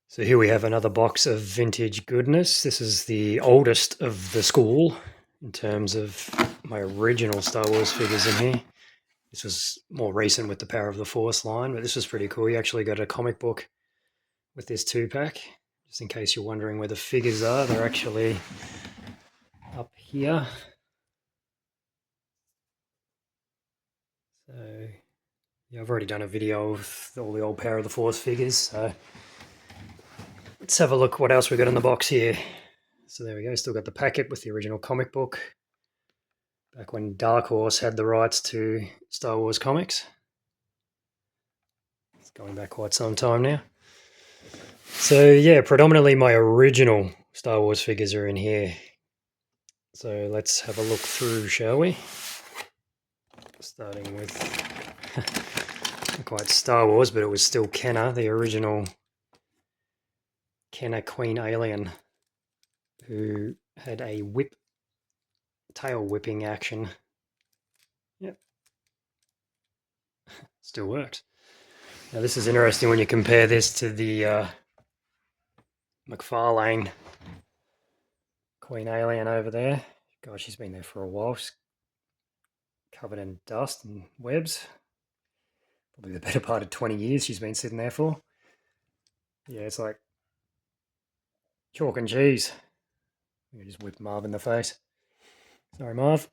So here we have another box of vintage goodness. This is the oldest of the school in terms of my original Star Wars figures in here. This was more recent with the Power of the Force line, but this was pretty cool. You actually got a comic book with this 2-pack. Just in case you're wondering where the figures are, they're actually up here. So yeah, I've already done a video of all the old Power of the Force figures. So let's have a look what else we got in the box here. So there we go, still got the packet with the original comic book. Back when Dark Horse had the rights to Star Wars comics. It's going back quite some time now. So yeah, predominantly my original Star Wars figures are in here. So let's have a look through, shall we? Starting with, not quite Star Wars, but it was still Kenner, the original Kenner Queen Alien, who had a tail whipping action. Yep. Still works. Now this is interesting when you compare this to the McFarlane Queen Alien over there. God, she's been there for a while. She's covered in dust and webs. Probably the better part of 20 years she's been sitting there for. Yeah, it's like chalk and cheese. You just whip Marv in the face. Sorry, Marv.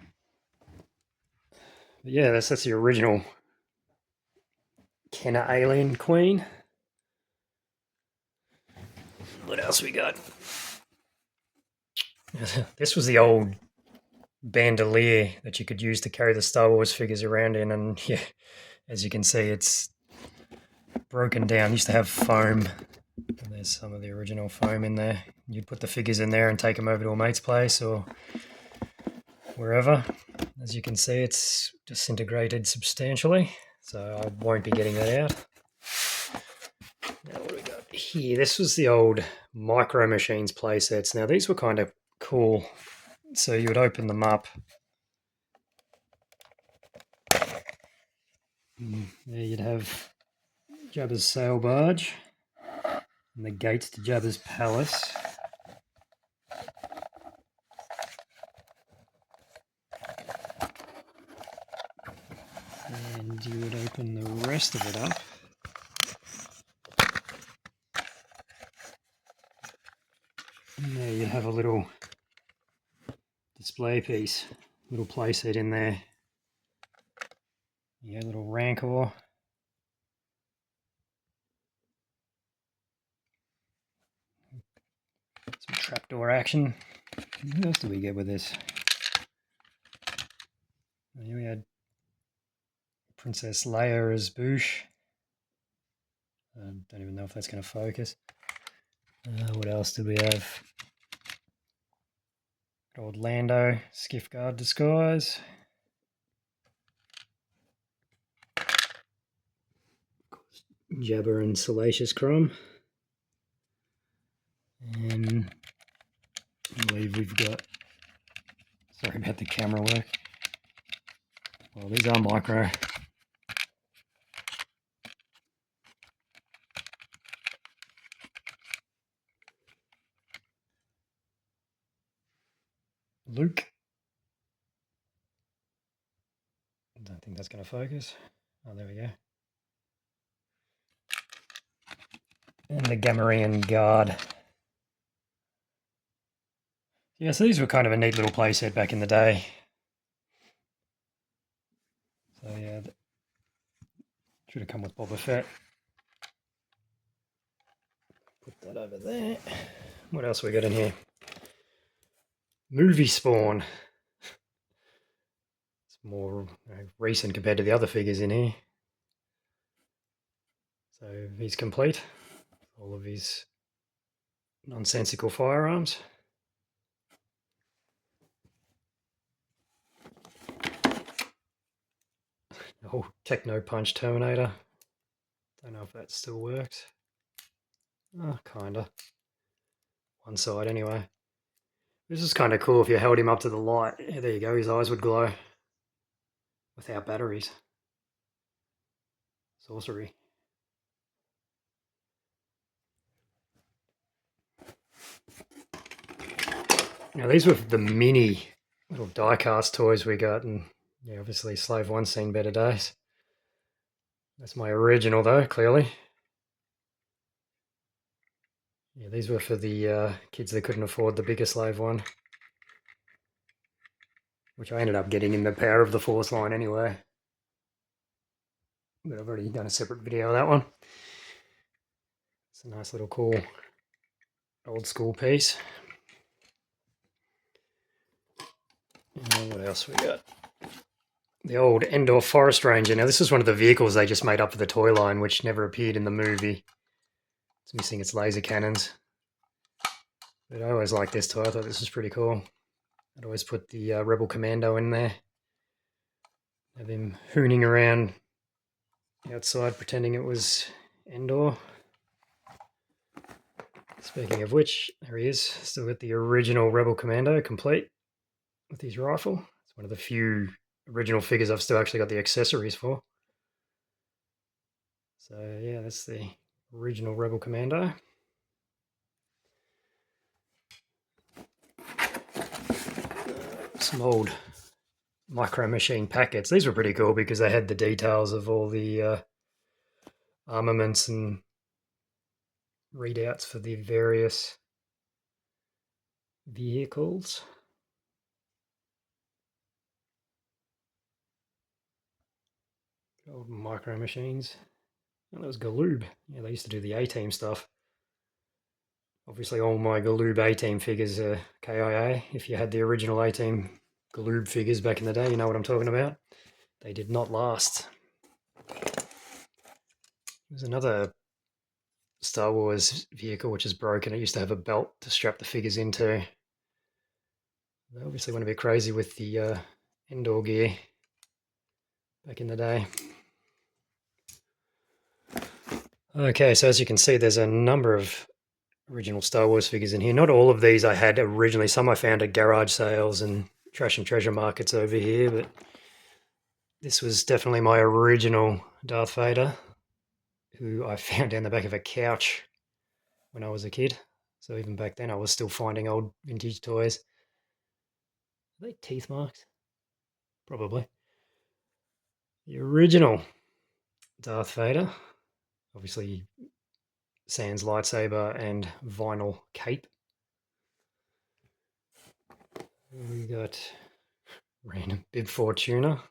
But yeah, that's the original Kenner Alien Queen. What else we got? This was the old bandolier that you could use to carry the Star Wars figures around in, and yeah, as you can see, it's broken down. Used to have foam, and there's some of the original foam in there. You'd put the figures in there and take them over to a mate's place or wherever. As you can see, it's disintegrated substantially, so I won't be getting that out. Now what do we got here? This was the old Micro Machines play sets. Now these were kind of cool. So you would open them up. There you'd have Jabba's sail barge and the gates to Jabba's palace. And you would open the rest of it up. And there you have a little display piece, little playset in there. Yeah, little Rancor. Some trapdoor action. What else do we get with this? Here we had Princess Leia as Boushh. I don't even know if that's going to focus. What else do we have? Old Lando, Skiff Guard disguise. Jabba and Salacious Crumb. And I believe we've got, sorry about the camera work. Well, these are micro. Luke. I don't think that's going to focus. Oh, there we go. And the Gamorrean Guard. Yeah, so these were kind of a neat little playset back in the day. So yeah, should have come with Boba Fett. Put that over there. What else we got in here? Movie Spawn. It's more recent compared to the other figures in here. So he's complete. All of his nonsensical firearms. Oh, Techno Punch Terminator. Don't know if that still works. Oh, kinda. One side anyway. This is kind of cool if you held him up to the light. Yeah, there you go, his eyes would glow. Without batteries. Sorcery. Now these were the mini little die-cast toys we got, and yeah, obviously Slave 1's seen better days. That's my original though, clearly. Yeah, these were for the kids that couldn't afford the bigger Slave 1, which I ended up getting in the Power of the Force line anyway. But I've already done a separate video of that one. It's a nice little cool old school piece. And what else we got? The old Endor Forest Ranger. Now this is one of the vehicles they just made up for the toy line, which never appeared in the movie. It's missing its laser cannons. But I always liked this toy. I thought this was pretty cool. I'd always put the Rebel Commando in there. Have him hooning around outside pretending it was Endor. Speaking of which, there he is. Still got the original Rebel Commando complete with his rifle. It's one of the few original figures I've still actually got the accessories for. So yeah, that's the original Rebel Commando. Some old Micro Machine packets. These were pretty cool because they had the details of all the armaments and readouts for the various vehicles. Old Micro Machines. Oh, that was Galoob. Yeah, they used to do the A-Team stuff. Obviously, all my Galoob A-Team figures are KIA. If you had the original A-Team Galoob figures back in the day, you know what I'm talking about. They did not last. There's another Star Wars vehicle which is broken. It used to have a belt to strap the figures into. They obviously went a bit crazy with the Endor gear back in the day. Okay, so as you can see, there's a number of original Star Wars figures in here. Not all of these I had originally. Some I found at garage sales and trash and treasure markets over here, but this was definitely my original Darth Vader, who I found down the back of a couch when I was a kid. So even back then I was still finding old vintage toys. Are they teeth marks? Probably. The original Darth Vader, obviously sans lightsaber and vinyl cape. We got random Bib Fortuna.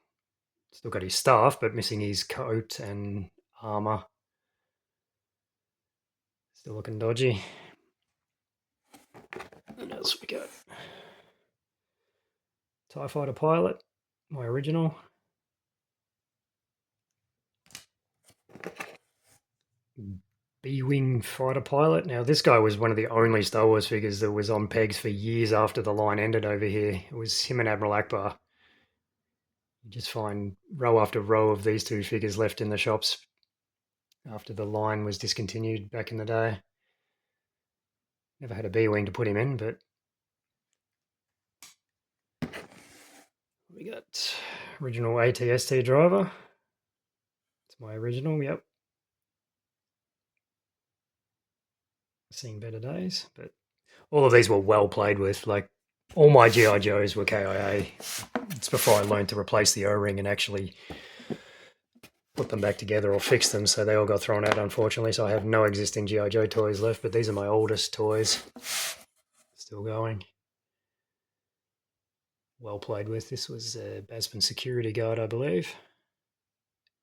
Still got his staff, but missing his coat and armor. Still looking dodgy. What else we got? TIE Fighter Pilot, my original. B-Wing Fighter Pilot. Now, this guy was one of the only Star Wars figures that was on pegs for years after the line ended over here. It was him and Admiral Akbar. You just find row after row of these two figures left in the shops after the line was discontinued back in the day. Never had a B-Wing to put him in, but we got original AT-ST driver. It's my original, yep. Seen better days, but all of these were well played with. Like all my GI Joes were KIA. It's before I learned to replace the O-ring and actually put them back together or fix them, so they all got thrown out, unfortunately. So I have no existing GI Joe toys left, but these are my oldest toys. Still going. Well played with. This was a Basman security guard, I believe.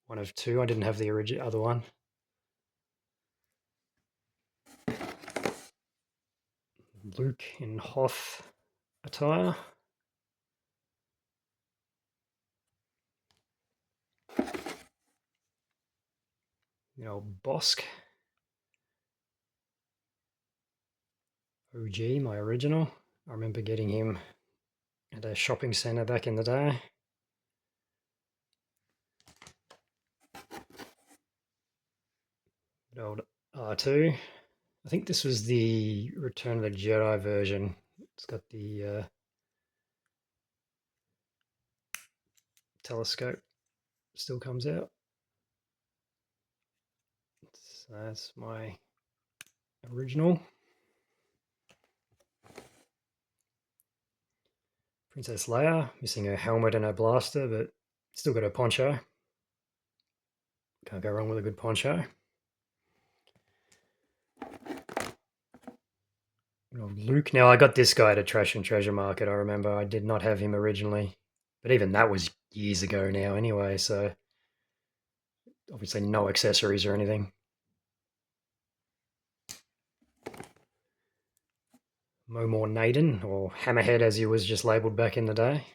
One of two. I didn't have the other one. Luke in Hoth attire. The old Bosk. OG, my original. I remember getting him at a shopping centre back in the day. Good old R2. I think this was the Return of the Jedi version. It's got the telescope. Still comes out. So that's my original. Princess Leia, missing her helmet and her blaster, but still got her poncho. Can't go wrong with a good poncho. Luke. Now, I got this guy at a Trash and Treasure Market, I remember. I did not have him originally. But even that was years ago now anyway, so obviously no accessories or anything. Momor Naden, or Hammerhead as he was just labelled back in the day.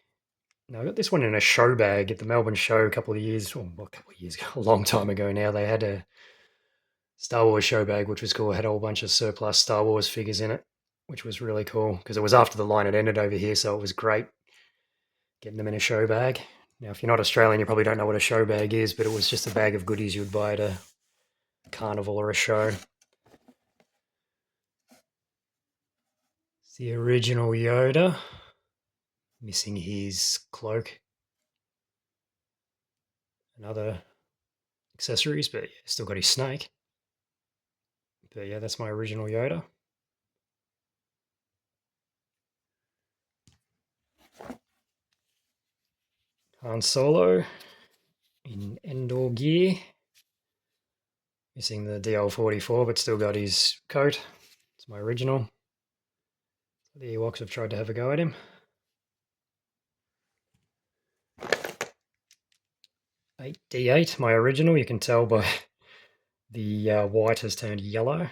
Now, I got this one in a show bag at the Melbourne show a couple of years, well, a couple of years ago, a long time ago now. They had a Star Wars show bag, which was cool. It had a whole bunch of surplus Star Wars figures in it, which was really cool because it was after the line had ended over here, so it was great getting them in a show bag. Now, if you're not Australian, you probably don't know what a show bag is, but it was just a bag of goodies you would buy at a carnival or a show. It's the original Yoda, missing his cloak and other accessories, but yeah, still got his snake. But yeah, that's my original Yoda. Han Solo in Endor gear, missing the DL-44, but still got his coat. It's my original. The Ewoks have tried to have a go at him. 8D8, my original. You can tell by the white has turned yellow. It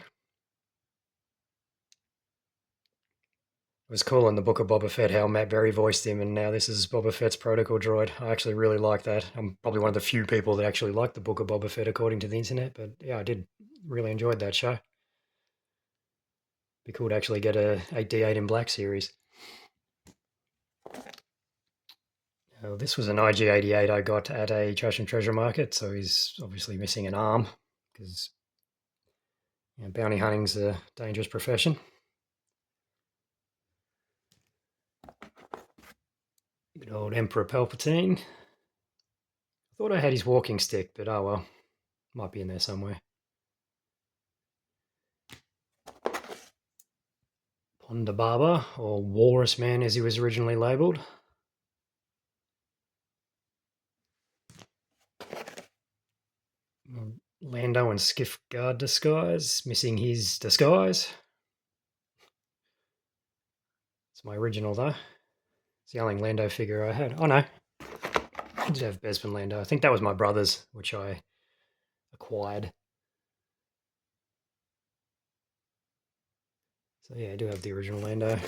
was cool in the Book of Boba Fett how Matt Berry voiced him, and now this is Boba Fett's protocol droid. I actually really like that. I'm probably one of the few people that actually like the Book of Boba Fett according to the internet, but yeah, I did really enjoyed that show. Be cool to actually get a 8D8 in black series. This was an IG-88 I got at a Trash and Treasure Market, so he's obviously missing an arm because bounty hunting's a dangerous profession. Good old Emperor Palpatine. I thought I had his walking stick, but oh well, might be in there somewhere. Ponda Baba, or Walrus Man as he was originally labelled. Lando and Skiff Guard disguise, missing his disguise. It's my original though. It's the only Lando figure I had. Oh no, I did have Bespin Lando. I think that was my brother's, which I acquired. So yeah, I do have the original Lando.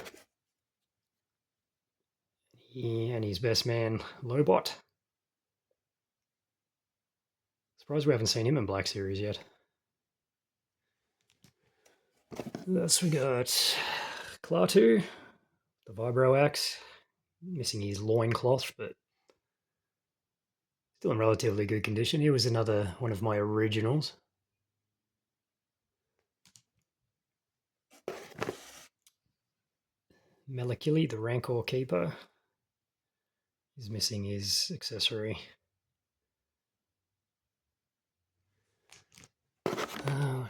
And his best man, Lobot. Surprised we haven't seen him in Black Series yet. Thus we got Klaatu, the Vibro Axe, missing his loincloth, but still in relatively good condition. He was another one of my originals. Malakili, the Rancor Keeper, is missing his accessory.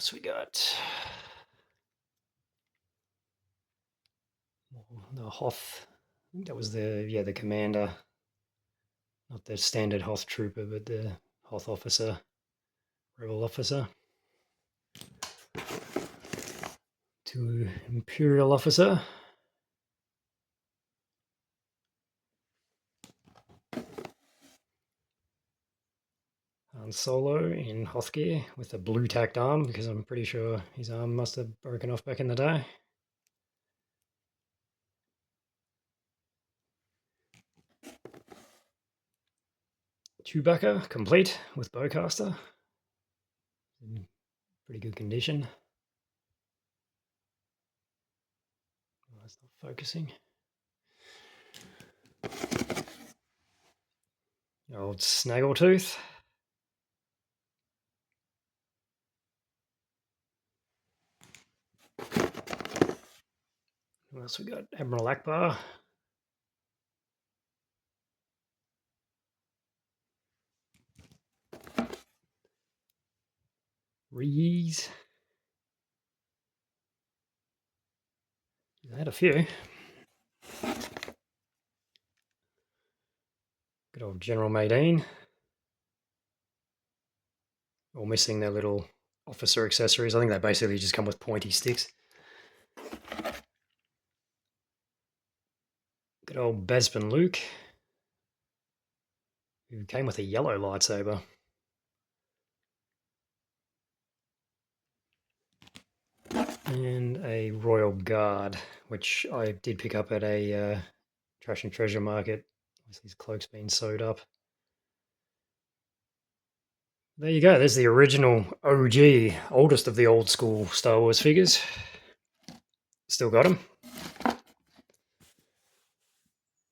So we got the Hoth. I think that was the commander, not the standard Hoth trooper, but the Hoth officer, rebel officer. To Imperial officer. Han Solo in Hoth gear with a blue tacked arm, because I'm pretty sure his arm must have broken off back in the day. Chewbacca complete with bowcaster. In pretty good condition. Oh, that's not focusing. Old Snaggletooth. What else we got? Admiral Akbar. Rees. I had a few. old General Madine. All missing their little officer accessories. I think they basically just come with pointy sticks. Good old Bespin Luke, who came with a yellow lightsaber. And a Royal Guard, which I did pick up at a trash and treasure market. His cloak's been sewed up. There you go, there's the original OG, oldest of the old school Star Wars figures. Still got them.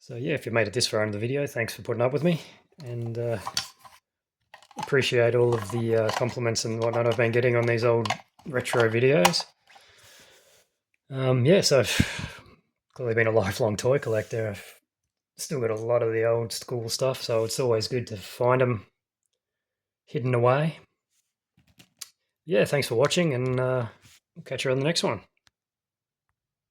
So yeah, if you made it this far into the video, thanks for putting up with me, and appreciate all of the compliments and whatnot I've been getting on these old retro videos. Yeah, so I've clearly been a lifelong toy collector. I've still got a lot of the old school stuff, so it's always good to find them hidden away. Yeah, thanks for watching, and we'll catch you on the next one.